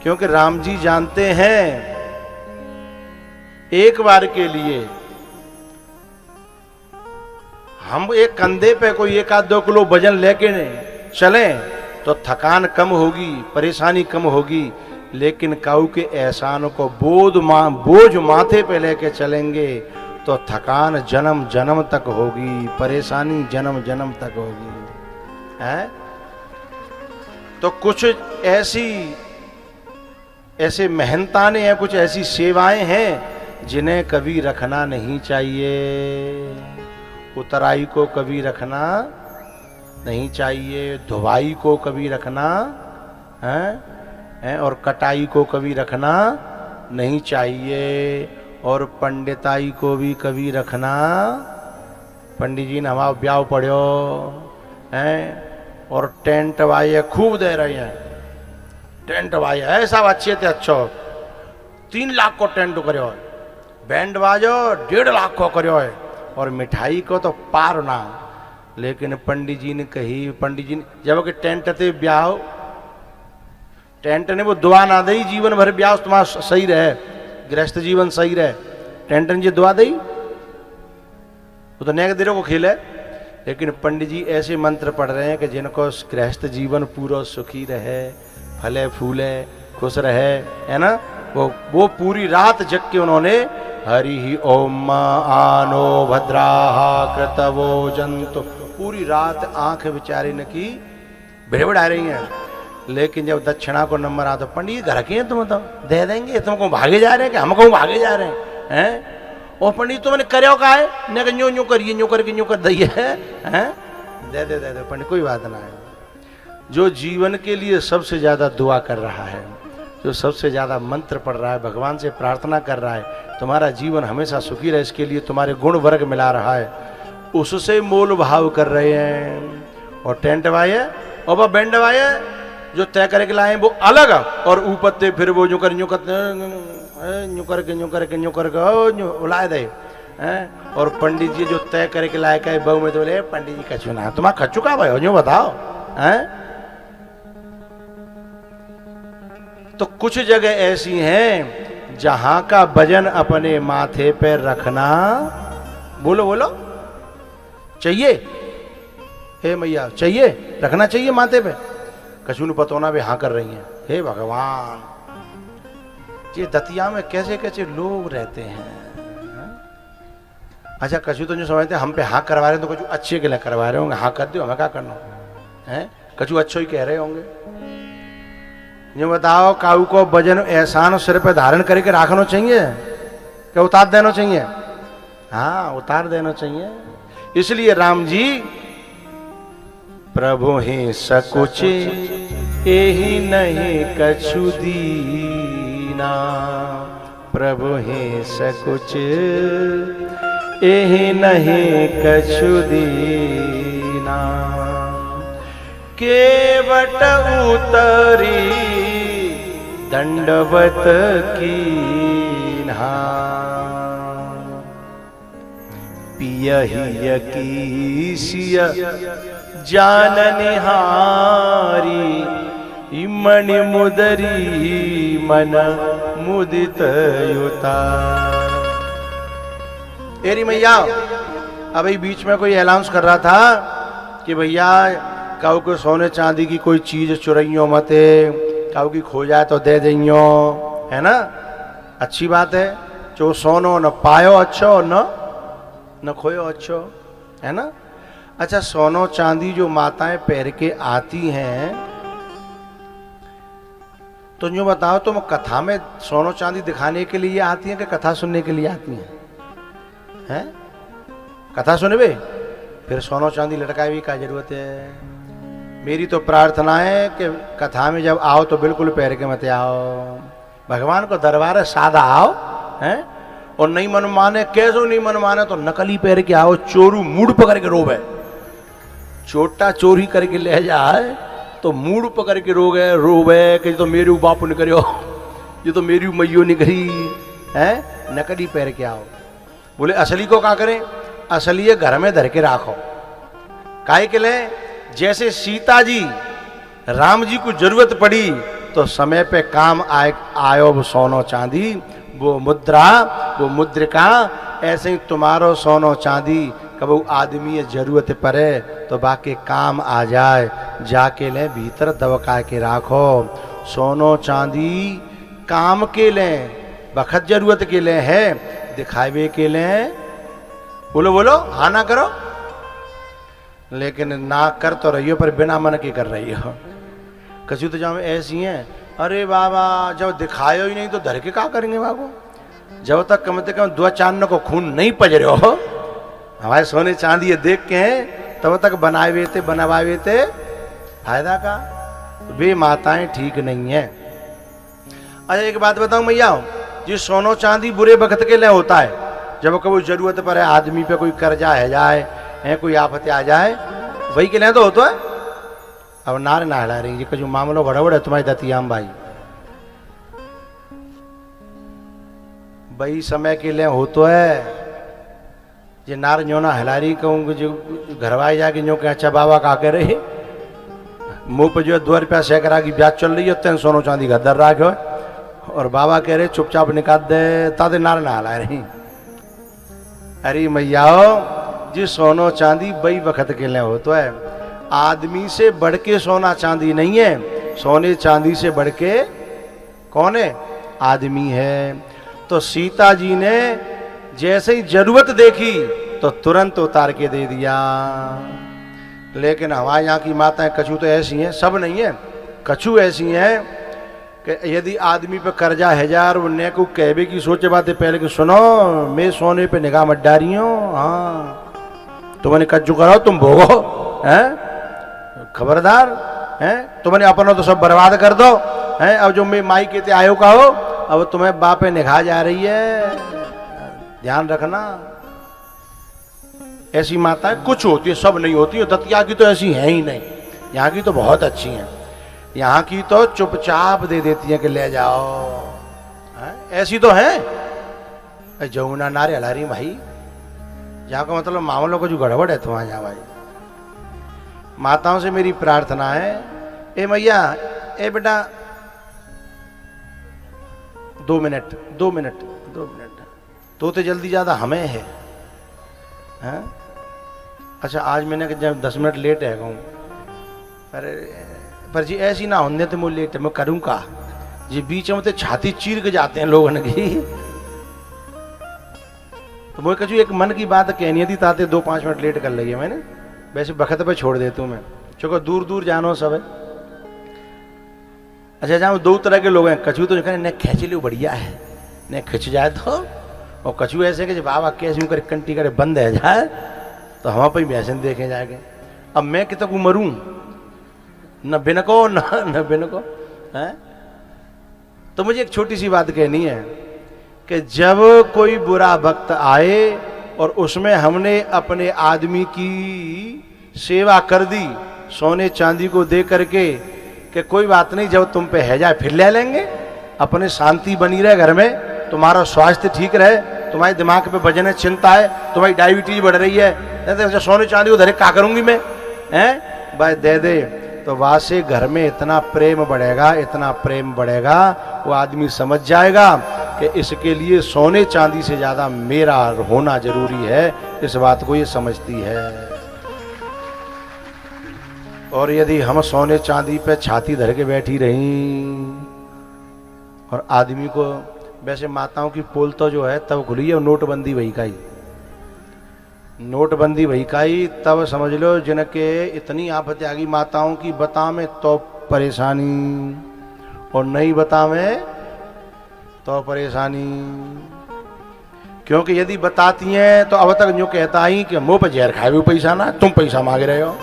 क्योंकि राम जी जानते हैं एक बार के लिए हम एक कंधे पे कोई 1-2 किलो वजन लेके चलें तो थकान कम होगी, परेशानी कम होगी, लेकिन काऊ के एहसान को बोझ माथे पे लेके चलेंगे तो थकान जन्म जन्म तक होगी, परेशानी जन्म जन्म तक होगी। है तो कुछ ऐसे मेहनताने हैं, कुछ ऐसी सेवाएं हैं जिन्हें कभी रखना नहीं चाहिए। उतराई को कभी रखना नहीं चाहिए, धुवाई को कभी रखना है और कटाई को कभी रखना नहीं चाहिए, और पंडिताई को भी कभी रखना। पंडित जी ने हमारा ब्याह पढ़ो हैं और टेंट वाई खूब दे रहे हैं, टेंट वाई ऐसा अच्छे थे, अच्छो 3 लाख को टेंट करो, बैंड बाजो 1.5 लाख को करो, और मिठाई को तो पार ना। लेकिन पंडित जी ने कही, पंडित जी ने जब कि टेंट थे ब्याह, टेंट ने वो दुआ ना दई जीवन भर ब्याह तुम्हारा सही रहे, गृहस्थ जीवन सही रहे, टेंट ने जी दुआ दई, वो तो नेक देरों को खेले। लेकिन पंडित जी ऐसे मंत्र पढ़ रहे हैं कि जिनको गृहस्थ जीवन पूरा सुखी रहे, फले फूले, खुश रहे, है ना। वो पूरी रात जग के उन्होंने हरि ही ओम आनो भद्राहा कृतवो जंतु, पूरी रात आंख बेचारी ने की बिड़बिड़ा रही हैं। लेकिन जब दक्षिणा को नंबर आता, पंडित घर के हैं तुम तो दे देंगे, तुमको भागे जा रहे हैं कि हम कहूँ भागे जा रहे हैं? और पंडित तुमने करो का है न, यूं यूं करिए, यूं करके यूं कर दिए हैं, दे दे पंडित, कोई बात ना है। जो जीवन के लिए सबसे ज्यादा दुआ कर रहा है, जो सबसे ज्यादा मंत्र पढ़ रहा है, भगवान से प्रार्थना कर रहा है, तुम्हारा जीवन हमेशा सुखी रहे, इसके लिए तुम्हारे गुण वर्ग मिला रहा है, उससे मोल भाव कर रहे हैं। और टेंट वाये और वह बैंड वाये जो तय करके लाए वो अलग, और ऊपर से फिर वो यूं करके उलाए दे हैं। और पंडित जी जो तय करके लाए कहे बहु में तो बोले पंडित जी कछु ना, तुम्हारा खच्चू का भाई यूं बताओ हैं। तो कुछ जगह ऐसी हैं जहां का वजन अपने माथे पे रखना, बोलो बोलो, चाहिए, हे मैया चाहिए, रखना चाहिए माथे पे। कछु न पतोना भी हाँ कर रही हैं। हे भगवान, ये दतिया में कैसे कैसे लोग रहते हैं। अच्छा कछु तो जो समझते हैं हम पे हाँ करवा रहे हैं, तो कछु अच्छे के लिए करवा रहे होंगे, हाँ कर दो हमें क्या करना है, कछु अच्छो ही कह रहे होंगे। ये बताओ काऊ को वजन एहसान सिर पे धारण करके रखना चाहिए क्या उतार देना चाहिए? हाँ उतार देना चाहिए। इसलिए राम जी प्रभु ही सकुच एहि नहीं कछु दीना, प्रभु ही सकुच एहि नहीं कछु दीना, केवट उतरी दंडवत कीन्हा, पियहि कीसिय जान निहारी, मणि मुदरी मन मुदित युता। एरी मैया अभी बीच में कोई ऐलान कर रहा था कि भैया काऊ को सोने चांदी की कोई चीज चुराइयो मत, काऊ की खो जाए तो दे देइयो, है ना। अच्छी बात है, जो सोनो न पायो अच्छो न खोयो अच्छो, है ना। अच्छा सोनो चांदी जो माताएं पहन के आती हैं, तो जो बताओ तुम कथा में सोनो चांदी दिखाने के लिए आती हैं कि कथा सुनने के लिए आती हैं? हैं? कथा सुनबे फिर सोनो चांदी लटकाए भी क्या जरूरत है। मेरी तो प्रार्थना है कि कथा में जब आओ तो बिल्कुल पैर के मत आओ, भगवान को दरबार है सादा आओ, हैं। और नहीं मन माने, कैसो नहीं मन माने तो नकली पैर के आओ, चोरू मूड पकड़ के रोवे, छोटा चोरी करके ले जाए तो मूड पकड़ के रोवे कि तो मेरी बापू ने करो, ये तो मेरी मैयो ने करी है, नकली पैर के आओ। बोले असली को क्या करें? असली घर में धर के राखो, काहे के लिए? जैसे सीता जी राम जी को जरूरत पड़ी तो समय पे काम आयो वो सोनो चांदी, वो मुद्रा, वो मुद्रिका। ऐसे ही तुम्हारो सोनो चांदी कबू आदमी जरूरत पड़े तो बाकी काम आ जाए, जाके ले भीतर दबका के राखो। सोनो चांदी काम के लें, बखत जरूरत के लिए है, दिखावे के लिए। बोलो बोलो, हाँ ना करो। लेकिन ना कर तो रही हो पर बिना मन के कर रही हो। कछु तो जब ऐसी हैं, अरे बाबा जब दिखायो ही नहीं तो धर के क्या करेंगे बाबू। जब तक कम से कम 2 चांदों को खून नहीं पज रहे हो, हमारे सोने चांदी ये देख के हैं, तब तक बनाए थे बनवाए थे, फायदा का। वे माताएं ठीक नहीं है। अच्छा एक बात बताऊं भैया, जी सोनो चांदी बुरे वक्त के लिए होता है, जब कभी जरूरत पर है, आदमी पे कोई कर्जा है जाए है, कोई आफत आ जाए, वही के लिए तो होता है। अब नार ना हिला रही जी, कुछ मामलो गड़बड़ है तुम्हारी दतियाम भाई, वही समय के लिए हो तो है। ये नार न्यो ना हिला रही कहूँ जो घरवाई जाके न्यो के अच्छा बाबा का कह रहे मुंह पे जो 2 रुपया सैकड़ा की ब्याज चल रही है, तेन सोनो चांदी का दर राख हो, और बाबा कह रहे चुपचाप निकाल दे, तादे नार ना हिला रही। अरे मैयाओ जी सोनो चांदी वही वक्त के लिए हो तो है। आदमी से बढ़ के सोना चांदी नहीं है, सोने चांदी से बढ़ के कौन है? आदमी है। तो सीता जी ने जैसे ही जरूरत देखी तो तुरंत उतार के दे दिया। लेकिन हमारे यहाँ की माताएं कछु तो ऐसी हैं, सब नहीं है, कछु ऐसी हैं कि यदि आदमी पे कर्जा है जार, उन्हें को कहवे की सोचे बातें पहले कि सुनो मैं सोने पे निगाह मत डारी हूँ, हाँ तुमने कज्जू कराओ तुम भोगो, हैं खबरदार, हैं तुमने अपना तो सब बर्बाद कर दो, हैं अब जो मैं माई कहते आयो का हो, अब तुम्हें बापे निगाह जा रही है, ध्यान रखना। ऐसी माताएं कुछ होती है, सब नहीं होती है। दतिया की तो ऐसी है ही नहीं, यहाँ की तो बहुत अच्छी हैं। यहाँ की तो चुपचाप दे देती हैं कि ले जाओ, ऐसी तो है। जमुना नारे हला रही भाई, यहाँ का मतलब मामलों को जो गड़बड़ है तुम्हारे यहाँ भाई। माताओं से मेरी प्रार्थना है, ए मैया, ए बेटा 2 मिनट तो जल्दी ज्यादा हमें है, हैं? अच्छा आज मैंने जब 10 मिनट लेट है कहूँ, पर जी ऐसी ना होने तो मैं लेट है, मैं करूँ का जी, बीच में तो छाती चीर के जाते हैं लोगों की। तो मैं कचू एक मन की बात कहनी थी, ताते 2-5 मिनट लेट कर लगी मैंने, वैसे बखत पे छोड़ देता हूँ मैं, चूंकि दूर दूर जानो सब है। अच्छा जहाँ 2 तरह के लोग हैं, कछू तो कहने खींच लो बढ़िया है, न खिंच जाए तो, और कछू ऐसे कि बाबा कैसे करे कंटी करे बंद है जाए तो हम पर भैंसन देखे जाएंगे। अब मैं कितना को मरूं, न बिनको न बिनको है। तो मुझे एक छोटी सी बात कहनी है कि जब कोई बुरा वक्त आए और उसमें हमने अपने आदमी की सेवा कर दी सोने चांदी को दे करके, कि कोई बात नहीं जब तुम पे है जाए फिर ले लेंगे, अपने शांति बनी रहे घर में, तुम्हारा स्वास्थ्य ठीक रहे, तुम्हारे दिमाग पे वजन है, चिंता है, तुम्हारी डायबिटीज बढ़ रही है, तो सोने चांदी को धरे क्या करूंगी मैं, हैं भाई दे दे। तो वहां से घर में इतना प्रेम बढ़ेगा, इतना प्रेम बढ़ेगा, वो आदमी समझ जाएगा कि इसके लिए सोने चांदी से ज्यादा मेरा होना जरूरी है, इस बात को ये समझती है। और यदि हम सोने चांदी पे छाती धर के बैठी रही और आदमी को, वैसे माताओं की पोल तो जो है तब खुली है, नोटबंदी वही का ही, नोटबंदी वही का ही, तब समझ लो जिनके इतनी आफत आ गई माताओं की, बतावे तो परेशानी, और नहीं बतावे तो परेशानी। क्योंकि यदि बताती हैं तो अब तक जो कहता ही कि मुंह पे जहर खाए भी पैसा ना, तुम पैसा मांग रहे हो,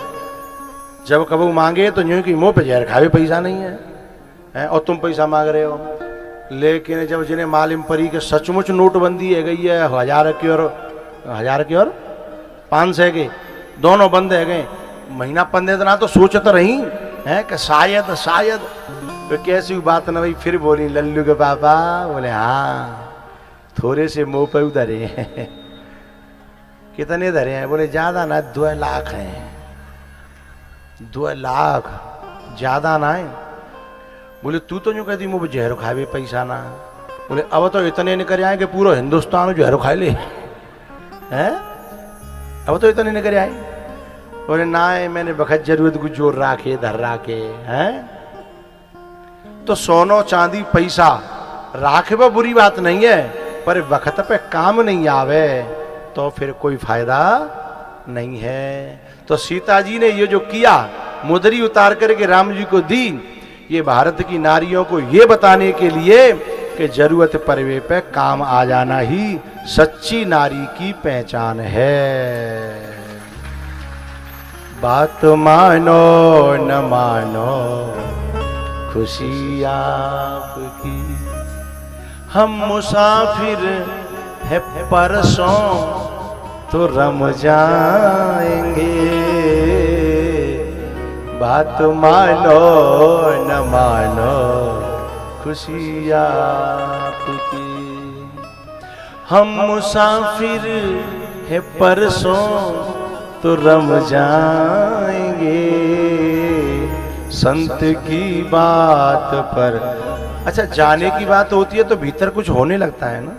जब कबू मांगे तो यूं कि मुंह पे जहर खाए पैसा नहीं है, और तुम पैसा मांग रहे हो। लेकिन जब जिन्हें मालूम पड़ी कि सचमुच नोटबंदी है गई है, 1000 की और 500 के दोनों बंद है गए, महीना 15 दिन तो सोचत रही है कि शायद तो कैसी बात ना भाई। फिर बोली लल्लू के पापा, बोले हाँ थोड़े से मुंह पे उधरे हैं। कितने धरे हैं? बोले ज्यादा ना 2 लाख हैं, 2 लाख ज्यादा ना है। बोले तू तो यूँ कहती मुझे जहर खावे पैसा ना। बोले अब तो इतने नहीं करे आए कि पूरा हिंदुस्तान जहर खा ले हैं, अब तो इतने नहीं करे आए। बोले ना मैंने बखत जरूरत को जोर राखे धर राखे हैं। तो सोनो चांदी पैसा राखे वो बुरी बात नहीं है, पर वक्त पे काम नहीं आवे तो फिर कोई फायदा नहीं है। तो सीता जी ने ये जो किया, मुदरी उतार करके राम जी को दी, ये भारत की नारियों को ये बताने के लिए कि जरूरत पड़ने पे काम आ जाना ही सच्ची नारी की पहचान है। बात मानो न मानो खुशी आपकी, हम मुसाफिर है परसों तो रम जाएंगे। बात मानो न मानो खुशी आपकी, हम मुसाफिर है परसों तो रम जाएंगे। संत की बात पर, अच्छा जाने की बात होती है तो भीतर कुछ होने लगता है ना,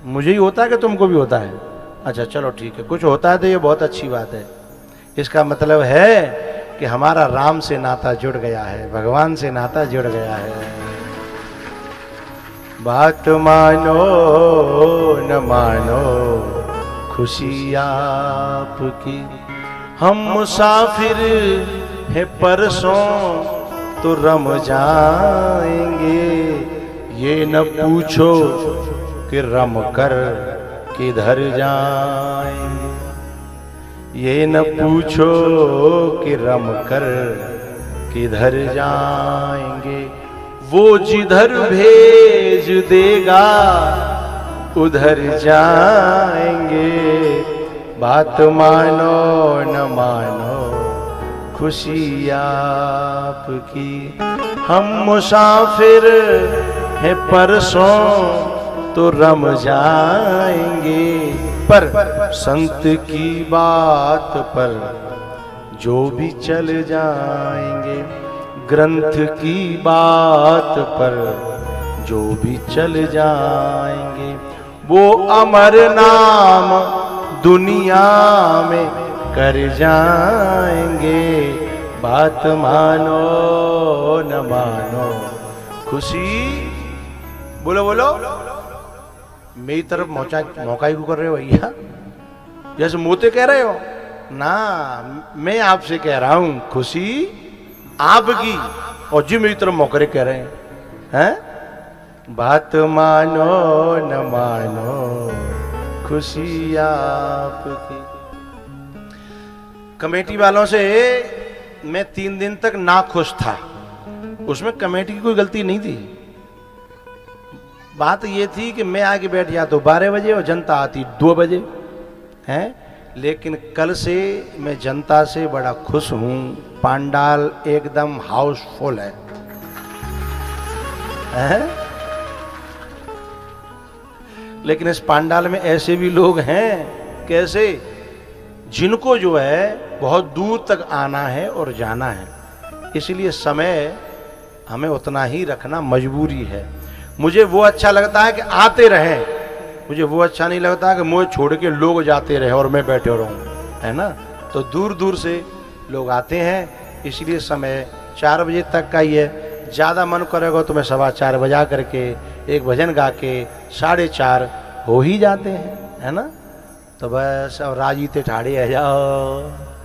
मुझे ही होता है कि तुमको भी होता है? अच्छा चलो ठीक है, कुछ होता है तो ये बहुत अच्छी बात है। इसका मतलब है कि हमारा राम से नाता जुड़ गया है, भगवान से नाता जुड़ गया है। बात मानो न मानो खुशी आपकी, हम मुसाफिर है परसों तो रम जाएंगे। ये न पूछो कि रम कर किधर जाएंगे, ये न पूछो कि रम कर किधर जाएंगे। वो जिधर भेज देगा उधर जाएंगे। बात मानो न मानो खुशी आपकी, हम मुसाफिर है परसों तो रम जाएंगे। पर संत की बात पर जो भी चल जाएंगे, ग्रंथ की बात पर जो भी चल जाएंगे, वो अमर नाम दुनिया में कर जाएंगे। बात मानो न मानो खुशी, बोलो बोलो, मेरी तरफ मौका ही कर रहे हो भैया, जैसे मोते कह रहे हो ना, मैं आपसे कह रहा हूं खुशी आपकी, और जी मेरी तरफ मौकरे कह रहे हैं। बात मानो न मानो खुशी आपकी। कमेटी वालों से मैं 3 दिन तक ना खुश था, उसमें कमेटी की कोई गलती नहीं थी। बात ये थी कि मैं आके बैठ जाता तो 12 बजे और जनता आती 2 बजे हैं। लेकिन कल से मैं जनता से बड़ा खुश हूं, पांडाल एकदम हाउसफुल है, हैं? लेकिन इस पांडाल में ऐसे भी लोग हैं, कैसे, जिनको जो है बहुत दूर तक आना है और जाना है, इसलिए समय हमें उतना ही रखना मजबूरी है। मुझे वो अच्छा लगता है कि आते रहें, मुझे वो अच्छा नहीं लगता कि मुझे छोड़ के लोग जाते रहे और मैं बैठे रहूं, है ना। तो दूर दूर से लोग आते हैं, इसलिए समय 4 बजे तक का ही है। ज़्यादा मन करेगा तो मैं 4:15 बजा करके एक भजन गा के 4:30 हो ही जाते हैं, है ना। तो बस अब राजी ते ठाड़े आ जाओ।